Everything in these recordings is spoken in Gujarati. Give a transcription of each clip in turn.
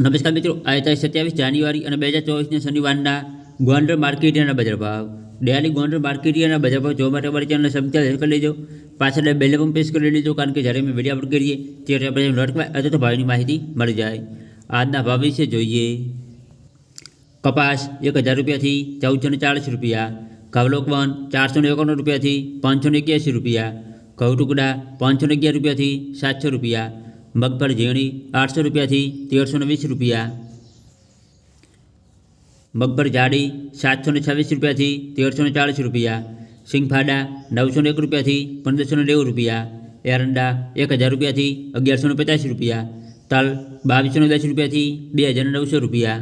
નમસ્કાર મિત્રો, આજે તારીખ 27 જાન્યુઆરી અને 2024 શનિવારના ગોંડલ માર્કેટ યાર્ડના બજાર ભાવ. ડેલી ગોંડલ માર્કેટ યાર્ડના બજાર ભાવ જોવા માટે અમારી ચેનલને સબસ્ક્રાઇબ કરી લેજો. પાછળ બેલ આઇકન પ્રેસ કરી લેજો, કારણ કે જ્યારે અમે વિડીયો અપલોડ કરીએ ત્યારે આપણે નોટિફાય અથવા તો ભાવની માહિતી મળી જાય. આજના ભાવ વિશે જોઈએ. કપાસ 1000 રૂપિયાથી 1440 રૂપિયા, ઘઉં લોકવન 451 રૂપિયાથી 581 રૂપિયા, ઘઉં ટુકડા 511 રૂપિયાથી 700 રૂપિયા, મગફળી ઝીણી 800 રૂપિયાથી 1320 રૂપિયા, મગફળી જાડી 726 રૂપિયાથી 1340 રૂપિયા, સિંગફાડા 901 રૂપિયાથી 1590 રૂપિયા, એરંડા 1000 રૂપિયાથી 1150 રૂપિયા, તલ 2210 રૂપિયાથી 2900 રૂપિયા,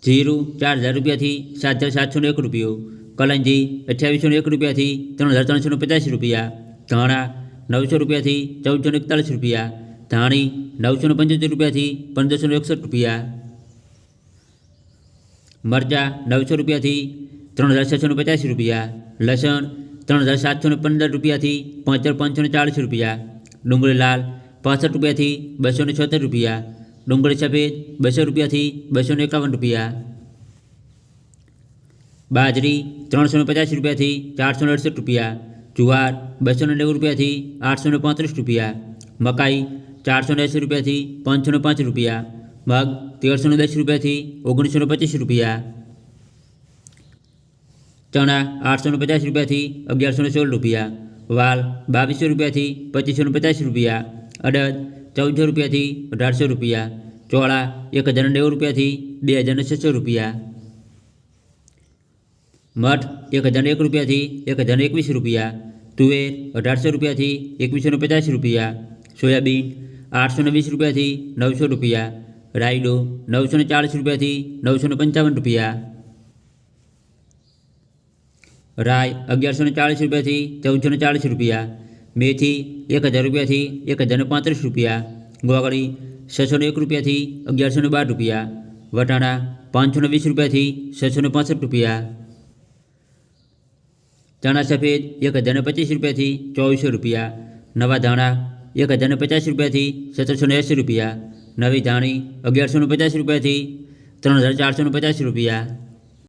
જીરું 4000 રૂપિયાથી 7701 રૂપિયો, કલંજી 2801 રૂપિયાથી 3350 રૂપિયા, ધાણા 900 રૂપિયાથી 1441 રૂપિયા, ધાણી 975 રૂપિયાથી 1561 રૂપિયા, મરચાં 900 રૂપિયાથી 3650 રૂપિયા, લસણ 3715 રૂપિયાથી 5540 રૂપિયા, ડુંગળી લાલ 65 રૂપિયાથી 276 રૂપિયા, ડુંગળી સફેદ 200 રૂપિયાથી 251 રૂપિયા, બાજરી 350 રૂપિયાથી 468 રૂપિયા, જુવાર 290 રૂપિયાથી 835 રૂપિયા, મકાઈ 480 રૂપિયાથી 505 રૂપિયા, મગ 1310 રૂપિયાથી 1925 રૂપિયા, ચણા 850 રૂપિયાથી 1116 રૂપિયા, વાલ 2200 રૂપિયાથી 2550 રૂપિયા, અડદ 1400 રૂપિયાથી 1800 રૂપિયા, ચોળા 1090 રૂપિયાથી 2600 રૂપિયા, મઠ 1001 રૂપિયાથી 1021 રૂપિયા, તુવેર 1800 રૂપિયાથી 2150 રૂપિયા, સોયાબીન 820 રૂપિયાથી 900 રૂપિયા, રાયડો 940 રૂપિયાથી 955 રૂપિયા, રાય 1140 રૂપિયાથી 1440 રૂપિયા, મેથી 1000 રૂપિયાથી 1035 રૂપિયા, ગોગળી 601 રૂપિયાથી 1112 રૂપિયા, વટાણા 520 રૂપિયાથી 665 રૂપિયા, ચણા સફેદ 1025 રૂપિયાથી 2400 રૂપિયા, નવા ધાણા 1050 રૂપિયાથી 1780 રૂપિયા, નવી ધાણી 1150 રૂપિયાથી 3450 રૂપિયા.